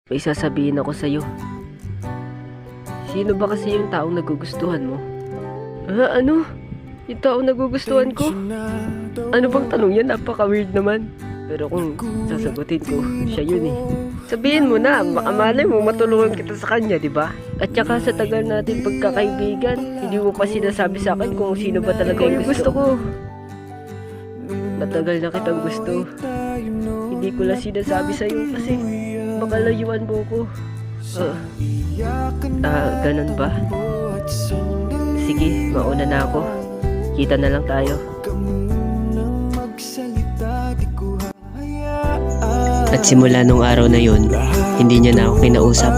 May sasabihin ako sa'yo. Sino ba kasi yung taong nagugustuhan mo? Ano? Yung taong nagugustuhan ko? Ano bang tanong yan? Napaka-weird naman. Pero kung sasagutin ko, siya yun eh. Sabihin mo na, baka malay mo matulungan kita sa kanya, di ba? At saka sa tagal natin pagkakaibigan, hindi mo pa sinasabi sa akin kung sino ba talaga yung gusto ko. Matagal na kitang gusto. Hindi ko lang sinasabi sa'yo kasi baka layuan mo ko. Ganun ba? Sige, mauna na ako. Kita na lang tayo. At simula nung araw na yun, hindi niya na ako kinausap.